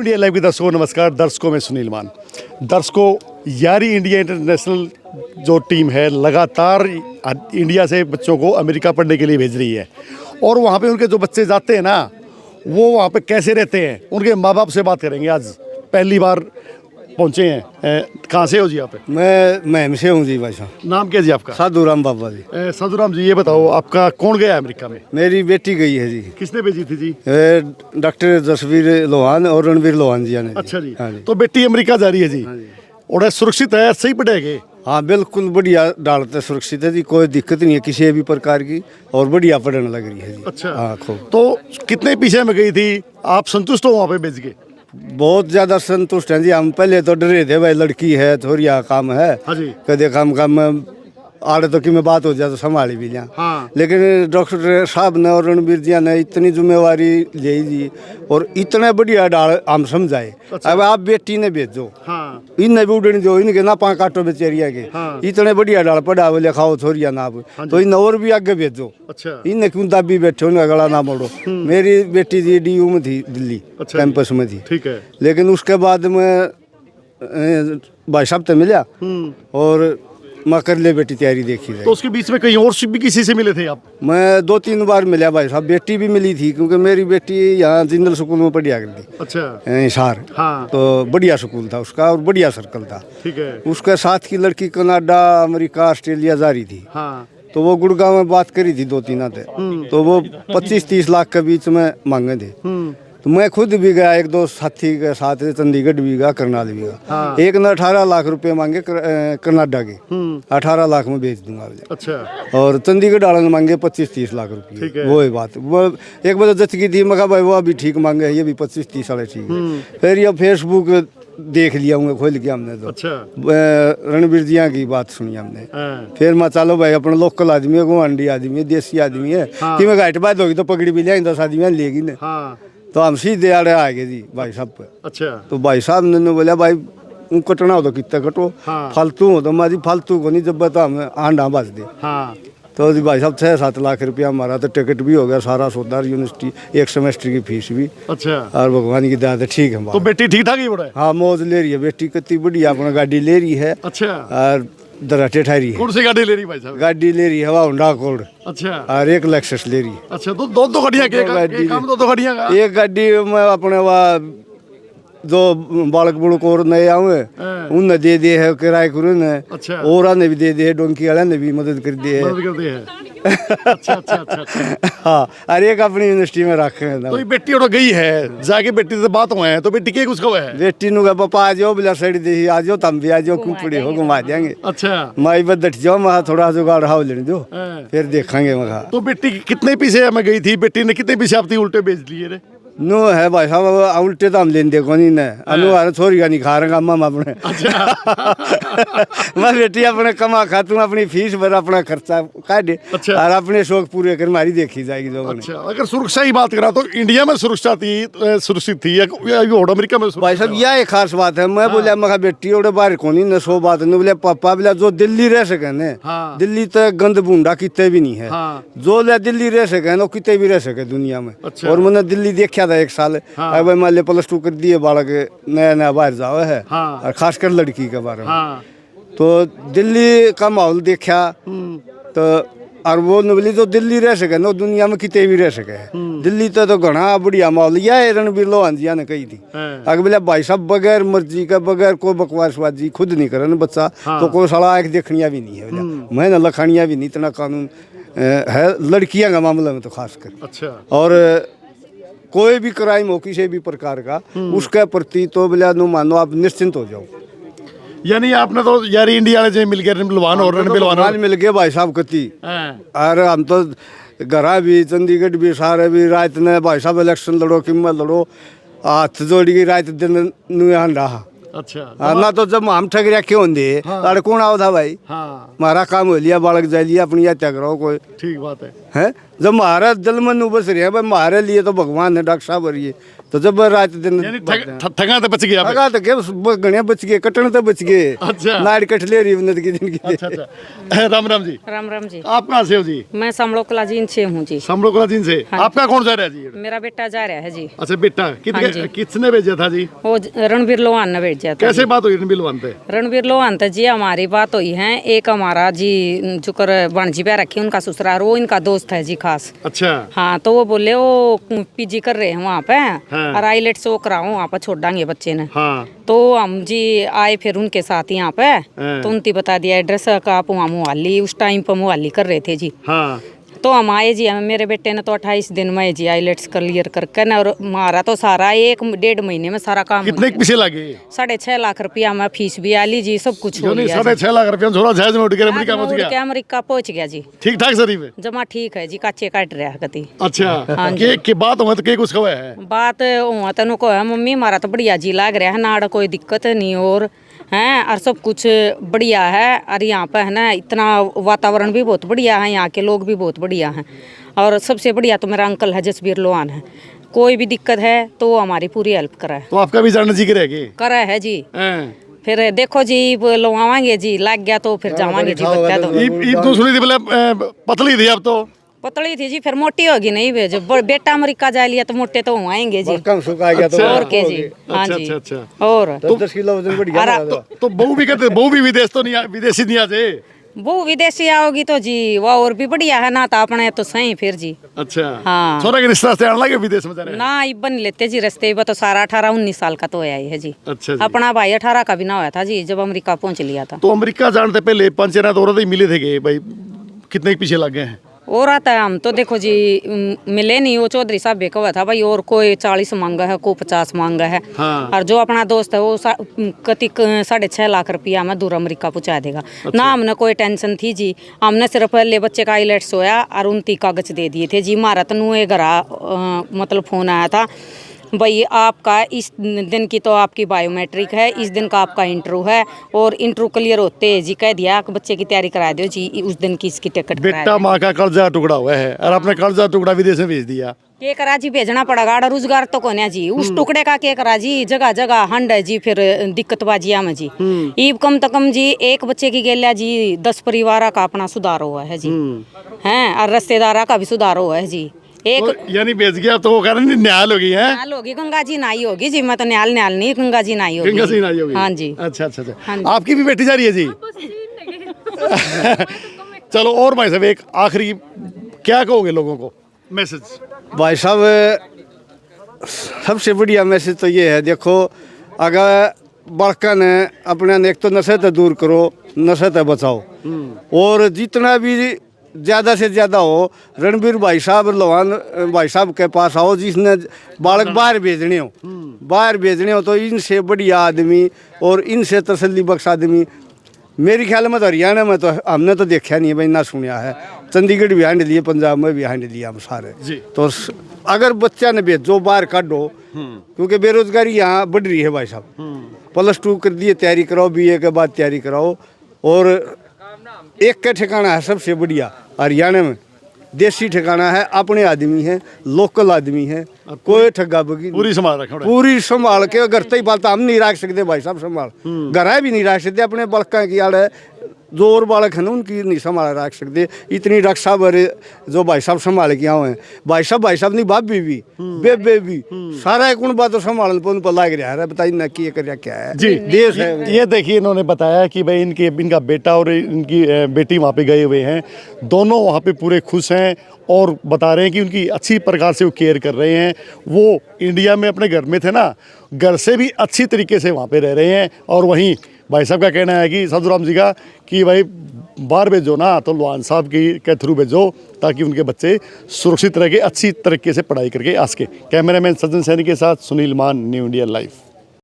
India live के दर्शकों नमस्कार। दर्शकों में सुनील मान। दर्शकों, यारी इंडिया इंटरनेशनल जो टीम है लगातार इंडिया से बच्चों को अमेरिका पढ़ने के लिए भेज रही है और वहाँ पे उनके जो बच्चे जाते हैं ना, वो वहाँ पे कैसे रहते हैं, उनके माँ बाप से बात करेंगे। आज पहली बार पहुँचे हैं। कहाँ से हो जी आप? मैं से हूँ जी भाई साहब। नाम क्या जी आपका? साधुराम बाबा जी। साधुराम जी, ये बताओ आपका कौन गया अमेरिका में? मेरी बेटी गई है जी। किसने भेजी थी जी? डॉक्टर जसवीर लोहान और रणवीर लोहान जी ने। अच्छा जी। हाँ जी। तो बेटी अमेरिका जा रही है जी, और सुरक्षित है, सही पढ़ेगी? हाँ बिल्कुल बढ़िया डालते सुरक्षित है जी, कोई दिक्कत नहीं है किसी भी प्रकार की, और बढ़िया पढ़ने लग रही है जी। अच्छा। हाँ खूब। तो कितने पीछे में गई थी, आप संतुष्ट हो वहाँ पे भेज के? बहुत ज्यादा संतुष्ट हैं जी। हम पहले तो डरे थे, भाई लड़की है थोड़ी काम है। हाँ जी। कदे काम आड़े तो कि मैं बात हो जाए तो संभाली भी लिया। हाँ। लेकिन डॉक्टर साहब ने और रणवीर जी ने इतनी जिम्मेवारी ले जी, और इतना बढ़िया डाल हम समझाए। अच्छा। अब आप बेटी ने भेजो। हाँ। इन्हें भी उड़ने दो, इनके ना पा काटो बेचेरिया के। हाँ। इतने बढ़िया डाल पढ़ाओ लिखाओ थोड़िया ना आप। हाँ तो इन और भी आगे भेजो। अच्छा। इन्हें क्यों दाबी बैठे, उनका गला ना मोड़ो। मेरी बेटी जी DU में थी, दिल्ली अच्छा कैंपस में थी। ठीक है। लेकिन उसके बाद में भाई साहब से मिला और मैं कर ले बेटी तैयारी देखी जाए। तो उसके बीच में कहीं और भी किसी से मिले थे आप? मैं 2-3 बार मिला भाई साहब। बेटी भी मिली थी, क्योंकि मेरी बेटी यहाँ जिंदल स्कूल में पढ़िया करती। अच्छा। हिसार। हाँ। तो बढ़िया स्कूल था उसका और बढ़िया सर्कल था। ठीक है। उसके साथ की लड़की कनाडा, अमेरिका, ऑस्ट्रेलिया जा रही थी। हाँ। तो वो गुड़गांव में बात करी थी 2-3 आते। तो वो 25-30 लाख के बीच में मांगे थे। तो मैं खुद भी गया, 1-2 साथी के साथ चंडीगढ़ भी गया, करनाल भी गया। हाँ। एक ने 18 लाख रुपए मांगे कनाडा के। 18 लाख में बेच दूंगा। अच्छा। और चंडीगढ़ वाले ने मांगे 25-30 लाख रुपये। ठीक है। वो ही बात। वो एक बजे जच की थी, मैं कहा भाई वो अभी ठीक मांगे, ये भी 25-30 वाले ठीक है। फिर ये फेसबुक देख लिया हूँ खोल के हमने। तो अच्छा। रणवीर जिया की बात सुनी हमने। हाँ। फिर मैं चलो भाई अपना लोकल आदमी है, गुआंडी आदमी है, देसी आदमी है। हाँ। कि मैं घाट बात होगी तो पकड़ी भी लिया, 10 आदमी लेगी ना। हाँ। तो हम सीधे आड़े आ गए जी भाई साहब पे। अच्छा। तो भाई साहब ने बोला भाई कटना हो तो कितना कटो। हाँ। फालतू हो तो मारी फालतू को नहीं, जब तो हमें आंडा बच दे। हाँ। तो जी भाई साहब 6-7 लाख रुपया हमारा तो टिकट भी हो गया, सारा सौदा, यूनिवर्सिटी, एक सेमेस्टर की फीस भी। अच्छा। और भगवान की दया से ठीक है। तो बेटी ठीक ठाक ही बड़ा है? हाँ मौज ले रही है बेटी, कितनी बढ़िया अपना गाड़ी ले रही है। अच्छा। और दराटे ठहरी है। कौन सी गाड़ी ले रही भाई साहब? गाड़ी ले रही है हवा होंडा अकॉर्ड। अच्छा। और एक लेक्सस ले रही है। अच्छा। तो दो गाड़ियाँ के काम, दो गाड़ियाँ का? एक गाड़ी में अपने वहाँ जो बालक बुड़क और नए आए उनने दे दिए है किराए करू ने। अच्छा। और ने भी दे दिए, डोंकी वाले ने भी मदद कर दी है। मदद करते हैं। अच्छा अच्छा अच्छा। हाँ, और एक अपनी यूनिवर्सिटी में रखे हैं। तो ये बेटी और गई है, जाके बेटी से बात हुआ है, तो बेटी के कुछ है? बेटी नु का पापा आ जाओ, बिला सड़ी दे आ जाओ, तुम भी आ जाओ, क्यों पड़े हो, घुमा देंगे। अच्छा। माई बदट जाओ, मैं थोड़ा जुगाड़ हाउ लेने दो, हाँ। फिर देखेंगे। मैं तो बेटी कितने पीछे में गई थी, बेटी ने कितने पीछे आपकी उल्टे बेच लिए रे? नो है भाई साहब, उल्टे तो हम लेने को नहीं ने अनुहार छोरी का नहीं खा रहा हम अपने। मैं बेटी अपने कमा खातू, अपनी फीस भर, अपना खर्चा काट। अच्छा। और अपने शौक पूरे कर मारी देखी जाएगी जो। अच्छा। अगर सुरक्षा की बात करा तो इंडिया में सुरक्षा थी, सुरक्षित थी या अमेरिका में? भाई साहब यह एक खास बात है। मैं बोलिया मैं बेटी और बाहर को नहीं न 100 बात नहीं बोले पापा बोला जो दिल्ली रह सके ने। हाँ। दिल्ली तो गंद बूंदा कितने भी नहीं है। हाँ। जो ले दिल्ली रह सके ना, कितने भी रह सके दुनिया में। अच्छा। और मैंने दिल्ली देखा था 1 साल। हाँ। अब मान लिया +2 कर दिए, बालक नया नया बाहर जाओ है। हाँ। और खासकर लड़की के बारे में। हाँ। तो दिल्ली का माहौल देखा तो, और वो नवली जो दिल्ली रह सके ना, दुनिया में कितने भी रह सके। दिल्ली तो घना बढ़िया माहौल। यह रणवीर लोहान जी ने कही थी। अगर बोले भाई साहब बगैर मर्जी का, बगैर कोई बकवासबाजी खुद नहीं करे ना बच्चा। हाँ। तो कोई साला आँख देखनिया भी नहीं है। मैं न लखानिया भी नहीं, इतना कानून है लड़कियां का मामले में तो खास कर। अच्छा। और कोई भी क्राइम हो किसी भी प्रकार का, उसके प्रति तो बोले नु मानो आप निश्चिंत हो जाओ। यानी आपने तो यारी इंडिया वाले मिल गए, रणबिलवान और रणबिलवान मिल गए भाई साहब कति। हाँ। और हम तो घरा भी, चंडीगढ़ भी, सारे भी रात ने भाई साहब इलेक्शन लड़ो, किम्मत लड़ो, हाथ जोड़ी की रात दिन नुहान रहा। अच्छा। ना तो जब हम ठग रखे होंगे अरे कौन आओ था भाई। हाँ। हमारा काम हो लिया, बालक जा लिया, अपनी हत्या कराओ कोई। ठीक बात है। हैं जब हमारा दिल में बस रहे भाई, हमारे लिए तो भगवान है, डॉक्टर साहब रही है, तो जब रात दिन यानी थका तो बच गया लगा तो के गणिया बच गए, कटन तो बच गए। अच्छा। नाड़ कट ले रही उन्नत की जिंदगी। अच्छा अच्छा। राम राम जी। राम राम जी। आप कहाँ से हो जी? मैं समलो कलाजीन से हूँ जी। समलोकला दिन से। आपका कौन जा रहा है जी? मेरा बेटा जा रहा है जी। अच्छा बेटा, हाँ जी। किसने भेजा था जी? वो रणबीर लोहान ने भेजा था। कैसे बात हुई रणबीर लोहान पे? रणबीर लोहान तो जी हमारी बात हुई है। एक हमारा जी जुकर बनजी पे रखी उनका ससुराल, वो इनका दोस्त है जी खास। अच्छा। हाँ, तो वो बोले वो पीजी कर रहे हैं वहाँ पे, हाँ। और आईलेट्स वो कराओ वहाँ पे, छोड़ देंगे बच्चे ने। हाँ। तो हम जी आए फिर उनके साथ यहाँ पे, तो उनती बता दिया एड्रेस का, आप वहाँ मुहाली उस टाइम पर मुहाली कर रहे थे जी। हाँ। तो हम आए जी, मेरे बेटे ने तो 28 दिन में जी आईलेट्स क्लियर करके ना, और हमारा तो सारा 1-1.5 महीने में सारा काम कितने के पीछे लगे? 6.5 लाख रुपया में फीस भी आली जी, सब कुछ हो गया। 6.5 लाख रुपया छोड़ा जहाज में उठ के अमेरिका पहुंच गया। अमेरिका पहुंच गया जी। ठीक ठाक शरीफ है? जमा ठीक है जी, काचे काट रहा है कति। अच्छा। हाँ जी। के बात हुआ तो के कुछ खबर है? बात हुआ तनु को है, मम्मी हमारा तो बढ़िया जी लाग रहा है, नाड़ कोई दिक्कत नहीं और हैं, और सब कुछ बढ़िया है। और यहाँ पे है ना इतना वातावरण भी बहुत बढ़िया है, यहाँ के लोग भी बहुत बढ़िया हैं, और सबसे बढ़िया तो मेरा अंकल है जसबीर लोहान है। कोई भी दिक्कत है तो वो हमारी पूरी हेल्प करा है। तो आपका भी जाना जी करेगी? करा है जी। हैं। फिर देखो जी लोवावांगे जी, लग गया तो फिर जावांगे जी बच्चा तो। ईद तो सुनी थी बोले पतली थी, अब तो पतली थी जी, फिर मोटी होगी नहीं भेजो। बेटा अमेरिका जा लिया तो मोटे तो आएंगे जी। कम सुखा गया तो और के जी। हाँ अच्छा, जी। अच्छा, अच्छा। और 10 किलो वजन बढ़ गया। तो बहू भी कहते, बहू भी विदेश तो नहीं विदेशी नहीं आजे? वो विदेशी आओगी तो जी वो और भी बढ़िया है ना, तो अपने तो सही फिर जी। अच्छा। हाँ। छोरा के रिश्ता से आने लगे विदेश में जा रहे हैं? ना ये बन लेते जी रस्ते में, तो सारा 18-19 साल का तो होया ही है जी। अच्छा जी। अपना भाई 18 का भी ना होया था जी जब अमेरिका पहुंच लिया था। तो अमेरिका जाने से पहले पंचेरा तो औरत ही मिले थे भाई, कितने के पीछे लग गए हैं? और आता है हम तो देखो जी मिले नहीं, वो चौधरी साहब का हुआ था भाई, और कोई 40 मांगा है, कोई 50 मांगा है। हाँ। और जो अपना दोस्त है वो कति 6.5 लाख रुपया में दूर अमेरिका पहुंचा देगा। ना हमने कोई टेंशन थी जी, हमने सिर्फ ले बच्चे का आईलेट्स होया और 29 कागज दे दिए थे जी। मारा तनु घरा मतलब फोन आया था, भाई आपका इस दिन की तो आपकी बायोमेट्रिक है, इस दिन का आपका इंटरव्यू है, और इंटरव्यू क्लियर होते जी कह दिया कि बच्चे की तैयारी करा दो जी, उस दिन की इसकी टिकट बेटा माँ का कर्जा टुकड़ा हुआ है और आपने कर्जा टुकड़ा विदेश में भेज दिया। के करा जी, भेजना पड़ेगा, रोजगार तो कोने जी। उस टुकड़े का के करा जी, जगह जगह हंड है जी, फिर दिक्कत बाजिया में जी। ईब कम तो कम जी एक बच्चे की गेलिया जी 10 परिवार का अपना सुधार हुआ है जी, हैं, और रिश्तेदारा का भी सुधार हुआ है जी। एक तो यानी बेच गया तो वो कह रहे न्याल होगी है? न्याल होगी, गंगा जी नाई होगी जी। मैं तो न्याल नहीं, गंगा जी नाई होगी। गंगा जी नाई होगी। हाँ जी। अच्छा अच्छा अच्छा। हाँ जी। आपकी भी बेटी जा रही है जी? चलो, और भाई साहब एक आखिरी क्या कहोगे लोगों को मैसेज? भाई साहब सबसे बढ़िया मैसेज तो ये है, देखो अगर बड़का ने अपने एक तो नशे से दूर करो, नशे से बचाओ, और जितना भी ज़्यादा से ज़्यादा हो रणबीर भाई साहब लोहान भाई साहब के पास आओ, जिसने बालक बाहर भेजने हो तो इनसे बढ़िया आदमी और इनसे तसल्ली बख्श आदमी मेरे ख्याल में तो हरियाणा में तो हमने तो देखा नहीं है भाई, ना सुना है। चंडीगढ़ भी हैंड लिए, पंजाब में भी हैंड लिया हम सारे जी। तो अगर बच्चा ने भेजो बाहर काटो, क्योंकि बेरोजगारी यहाँ बढ़ रही है भाई साहब। +2 कर दिए, तैयारी कराओ, BA के बाद तैयारी कराओ, और एक का ठिकाना है सबसे बढ़िया हरियाणा में, देसी ठिकाना है, अपने आदमी है, लोकल आदमी है, कोई ठगा बगी पूरी संभाल रखो। पूरी संभाल के घर तक बात हम नहीं रख सकते भाई साहब, संभाल घर भी नहीं रख सकते, अपने बड़का की आड़ है जो और बालक है ना उनकी नहीं संभाल रख सकते। इतनी रक्षा भरे जो भाई साहब संभाल के आओ हैं, भाई साहब नहीं बाप भी बेबे भी सारा एक उन बातों संभाल पर लाग रहा है। बताइए ना कि ये क्या है जी देश है। ये देखिए इन्होंने बताया कि भाई इनका बेटा और इनकी बेटी वहाँ पे गए हुए हैं, दोनों वहाँ पे पूरे खुश हैं और बता रहे हैं कि उनकी अच्छी प्रकार से वो केयर कर रहे हैं। वो इंडिया में अपने घर में थे ना, घर से भी अच्छी तरीके से वहाँ पे रह रहे हैं। और वहीं भाई साहब का कहना है कि साधुराम जी का कि भाई बाहर भेजो ना तो लोहान साहब के थ्रू भेजो, ताकि उनके बच्चे सुरक्षित रह के अच्छी तरीके से पढ़ाई करके आ सके। कैमरामैन सज्जन सैनी के साथ सुनील मान, न्यू इंडिया लाइव।